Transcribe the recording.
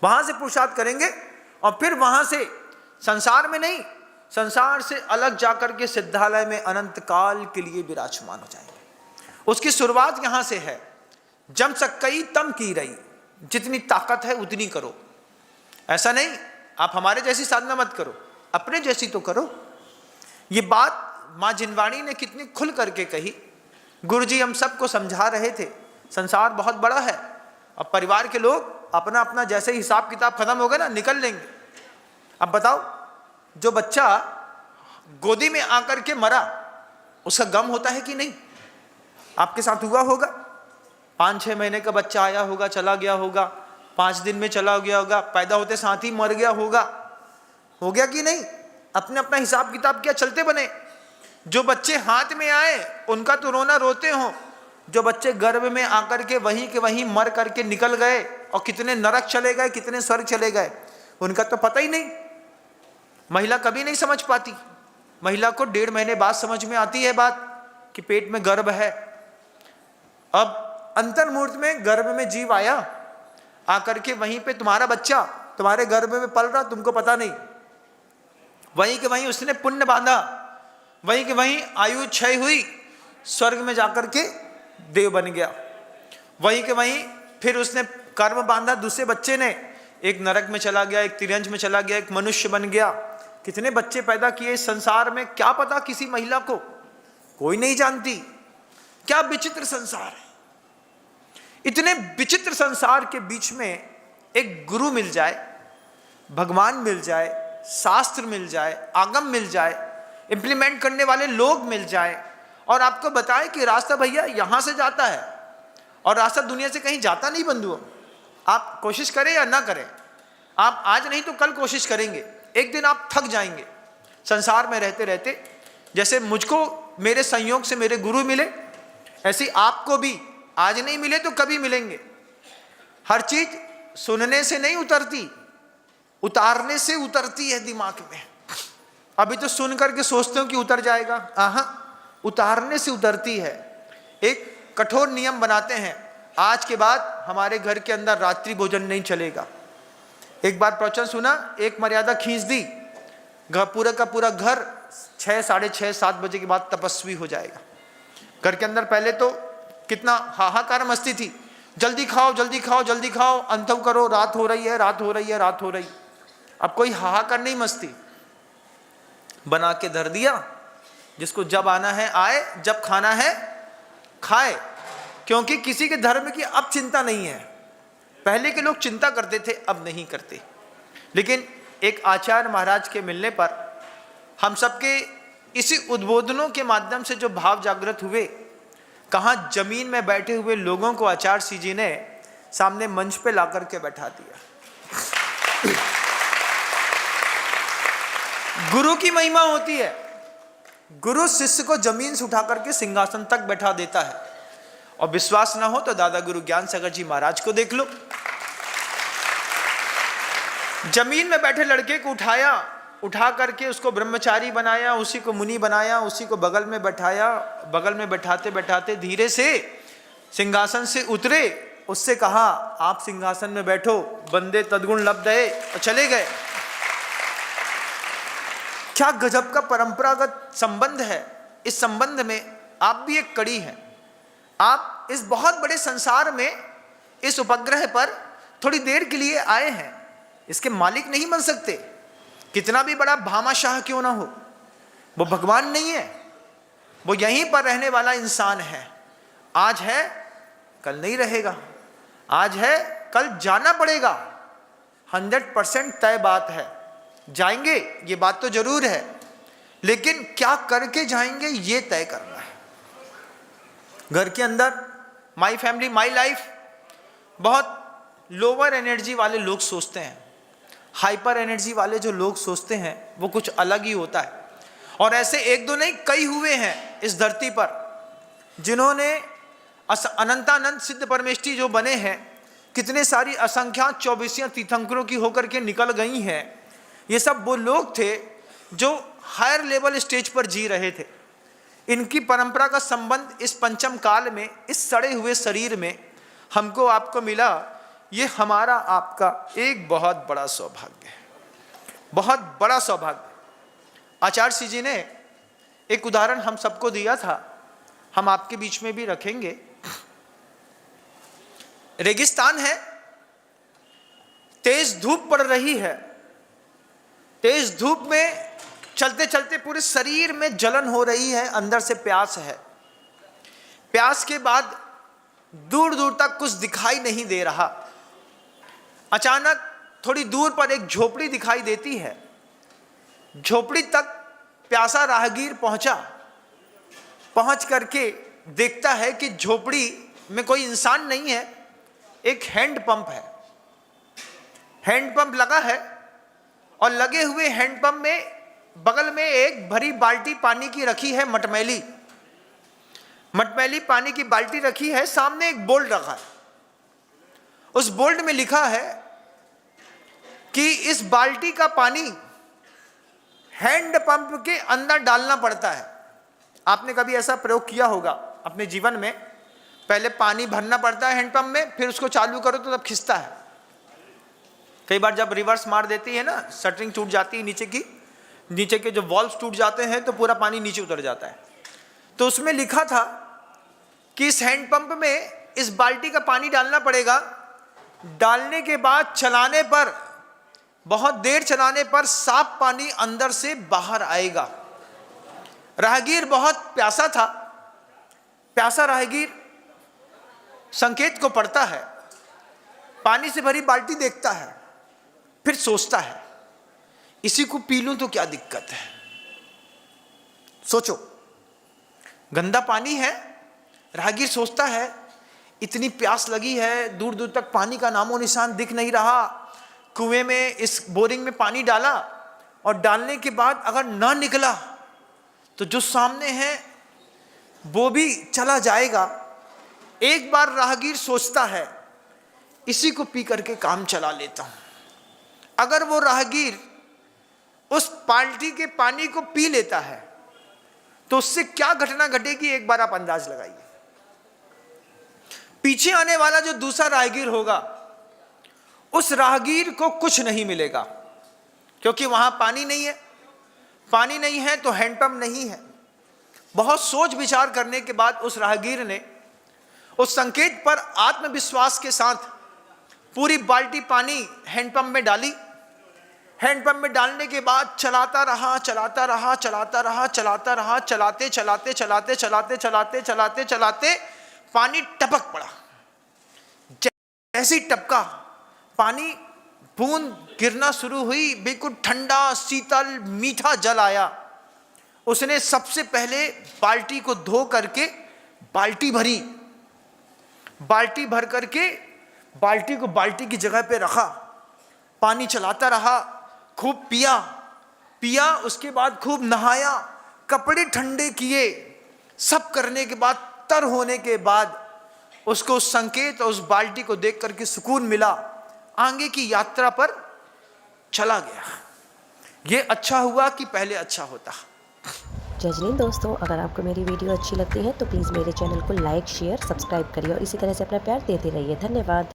वहां से पुरुषार्थ करेंगे और फिर वहां से संसार में नहीं, संसार से अलग जाकर के सिद्धालय में अनंत काल के लिए विराजमान हो जाएंगे। उसकी शुरुआत यहां से है। जम सकई तम की रही, जितनी ताकत है उतनी करो। ऐसा नहीं आप हमारे जैसी साधना मत करो, अपने जैसी तो करो। ये बात माँ जिनवाणी ने कितनी खुल करके कही। गुरुजी हम सबको समझा रहे थे, संसार बहुत बड़ा है और परिवार के लोग अपना अपना जैसे हिसाब किताब खत्म हो गया ना, निकल लेंगे। अब बताओ, जो बच्चा गोदी में आकर के मरा उसका गम होता है कि नहीं? आपके साथ हुआ होगा। 5-6 महीने का बच्चा आया होगा, चला गया होगा, 5 दिन में चला गया होगा, पैदा होते साथ ही मर गया होगा, हो गया कि नहीं? अपने अपना हिसाब किताब क्या चलते बने। जो बच्चे हाथ में आए उनका तो रोना रोते हो, जो बच्चे गर्भ में आकर के वहीं के वहीं मर करके निकल गए और कितने नरक चले गए, कितने स्वर्ग चले गए, उनका तो पता ही नहीं। महिला कभी नहीं समझ पाती। महिला को 1.5 महीने बाद समझ में आती है बात कि पेट में गर्भ है। अब अंतर मुहूर्त में गर्भ में जीव आया, आकर के वहीं पे तुम्हारा बच्चा तुम्हारे गर्भ में पल रहा, तुमको पता नहीं। वहीं के वहीं उसने पुण्य बांधा, वहीं के वहीं आयु क्षय हुई, स्वर्ग में जाकर के देव बन गया। वहीं के वहीं फिर उसने कर्म बांधा, दूसरे बच्चे ने एक नरक में चला गया, एक तिरंज में चला गया, एक मनुष्य बन गया। कितने बच्चे पैदा किए इस संसार में, क्या पता किसी महिला को, कोई नहीं जानती। क्या विचित्र संसार है। इतने विचित्र संसार के बीच में एक गुरु मिल जाए, भगवान मिल जाए, शास्त्र मिल जाए, आगम मिल जाए, इंप्लीमेंट करने वाले लोग मिल जाए और आपको बताएं कि रास्ता भैया यहां से जाता है और रास्ता दुनिया से कहीं जाता नहीं बंधुओं। आप कोशिश करें या ना करें, आप आज नहीं तो कल कोशिश करेंगे, एक दिन आप थक जाएंगे संसार में रहते रहते। जैसे मुझको मेरे संयोग से मेरे गुरु मिले, ऐसे आपको भी आज नहीं मिले तो कभी मिलेंगे। हर चीज सुनने से नहीं उतरती, उतारने से उतरती है दिमाग में। अभी तो सुन करके सोचते हो कि उतर जाएगा, उतारने से उतरती है। एक कठोर नियम बनाते हैं, आज के बाद हमारे घर के अंदर रात्रि भोजन नहीं चलेगा। एक बार प्रवचन सुना, एक मर्यादा खींच दी, पूरा का पूरा घर 6, 6:30, 7 बजे के बाद तपस्वी हो जाएगा। घर के अंदर पहले तो कितना हाहाकार मस्ती थी, जल्दी खाओ जल्दी खाओ जल्दी खाओ, अंतव करो, रात हो रही है रात हो रही है रात हो रही। अब कोई हाहाकार नहीं, मस्ती बना के धर दिया, जिसको जब आना है आए, जब खाना है खाए, क्योंकि किसी के धर्म की अब चिंता नहीं है। पहले के लोग चिंता करते थे, अब नहीं करते। लेकिन एक आचार्य महाराज के मिलने पर हम सबके इसी उद्बोधनों के माध्यम से जो भाव जागृत हुए, कहाँ जमीन में बैठे हुए लोगों को आचार्य जी ने सामने मंच पे ला करके बैठा दिया। गुरु की महिमा होती है, गुरु शिष्य को जमीन से उठा करके सिंहासन तक बैठा देता है। और विश्वास ना हो तो दादा गुरु ज्ञान सागर जी महाराज को देख लो। जमीन में बैठे लड़के को उठाया, उठा करके उसको ब्रह्मचारी बनाया, उसी को मुनि बनाया, उसी को बगल में बैठाया, बगल में बैठाते बैठाते धीरे से सिंहासन से उतरे, उससे कहा आप सिंहासन में बैठो, बंदे तदगुण लब्ध है, और चले गए। क्या गजब का परंपरागत संबंध है। इस संबंध में आप भी एक कड़ी हैं। आप इस बहुत बड़े संसार में, इस उपग्रह पर थोड़ी देर के लिए आए हैं, इसके मालिक नहीं बन सकते। कितना भी बड़ा भामाशाह क्यों ना हो, वो भगवान नहीं है, वो यहीं पर रहने वाला इंसान है। आज है कल नहीं रहेगा, आज है कल जाना पड़ेगा, 100% तय बात है। जाएंगे ये बात तो जरूर है, लेकिन क्या करके जाएंगे ये तय करना है। घर के अंदर माई फैमिली माई लाइफ, बहुत लोअर एनर्जी वाले लोग सोचते हैं, हाइपर एनर्जी वाले जो लोग सोचते हैं वो कुछ अलग ही होता है। और ऐसे एक दो नहीं कई हुए हैं इस धरती पर, जिन्होंने अनंतानंत सिद्ध परमेष्ठी जो बने हैं, कितने सारी असंख्यात 24 तीर्थंकरों की होकर के निकल गई हैं। ये सब वो लोग थे जो हायर लेवल स्टेज पर जी रहे थे। इनकी परंपरा का संबंध इस पंचम काल में, इस सड़े हुए शरीर में हमको आपको मिला। ये हमारा आपका एक बहुत बड़ा सौभाग्य है, बहुत बड़ा सौभाग्य। आचार्य जी ने एक उदाहरण हम सबको दिया था, हम आपके बीच में भी रखेंगे। रेगिस्तान है, तेज धूप पड़ रही है, तेज धूप में चलते चलते पूरे शरीर में जलन हो रही है, अंदर से प्यास है। प्यास के बाद दूर दूर तक कुछ दिखाई नहीं दे रहा। अचानक थोड़ी दूर पर एक झोपड़ी दिखाई देती है। झोपड़ी तक प्यासा राहगीर पहुंचा। पहुंच करके देखता है कि झोपड़ी में कोई इंसान नहीं है, एक हैंडपंप है। हैंडपंप लगा है और लगे हुए हैंडपंप में बगल में एक भरी बाल्टी पानी की रखी है, मटमैली पानी की बाल्टी रखी है। सामने एक बोर्ड रखा है, उस बोर्ड में लिखा है कि इस बाल्टी का पानी हैंडपंप के अंदर डालना पड़ता है। आपने कभी ऐसा प्रयोग किया होगा अपने जीवन में? पहले पानी भरना पड़ता है हैंडपंप में, फिर उसको चालू करो तो तब खिंचता है। कई बार जब रिवर्स मार देती है ना, शटरिंग टूट जाती है नीचे के जो वॉल्व्स टूट जाते हैं तो पूरा पानी नीचे उतर जाता है। तो उसमें लिखा था कि इस हैंडपंप में इस बाल्टी का पानी डालना पड़ेगा। डालने के बाद चलाने पर, बहुत देर चलाने पर साफ पानी अंदर से बाहर आएगा। राहगीर बहुत प्यासा था। प्यासा राहगीर संकेत को पढ़ता है, पानी से भरी बाल्टी देखता है, फिर सोचता है इसी को पी लूं तो क्या दिक्कत है। सोचो, गंदा पानी है। राहगीर सोचता है इतनी प्यास लगी है, दूर दूर तक पानी का नामो निशान दिख नहीं रहा। कुएं में, इस बोरिंग में पानी डाला और डालने के बाद अगर ना निकला तो जो सामने है वो भी चला जाएगा। एक बार राहगीर सोचता है इसी को पी करके काम चला लेता हूं। अगर वो राहगीर उस बाल्टी के पानी को पी लेता है तो उससे क्या घटना घटेगी, एक बार आप अंदाज लगाइए। पीछे आने वाला जो दूसरा राहगीर होगा, उस राहगीर को कुछ नहीं मिलेगा, क्योंकि वहां पानी नहीं है। पानी नहीं है तो हैंडपंप नहीं है। बहुत सोच विचार करने के बाद उस राहगीर ने उस संकेत पर आत्मविश्वास के साथ पूरी बाल्टी पानी हैंडपंप में डाली। हैंडपंप में डालने के बाद चलाता रहा, चलाते पानी टपक पड़ा। जैसी टपका, पानी बूंद गिरना शुरू हुई, बिल्कुल ठंडा, शीतल, मीठा जल आया। उसने सबसे पहले बाल्टी को धो करके बाल्टी भरी। बाल्टी भर करके बाल्टी को बाल्टी की जगह पे रखा। पानी चलाता रहा, खूब पिया। उसके बाद खूब नहाया, कपड़े ठंडे किए। सब करने के बाद, तर होने के बाद उसको उस संकेत और उस बाल्टी को देख करके सुकून मिला। आगे की यात्रा पर चला गया। ये अच्छा हुआ कि पहले अच्छा होता। जजनीन दोस्तों, अगर आपको मेरी वीडियो अच्छी लगती है तो प्लीज़ मेरे चैनल को लाइक, शेयर, सब्सक्राइब करिए और इसी तरह से अपना प्यार देते रहिए। धन्यवाद।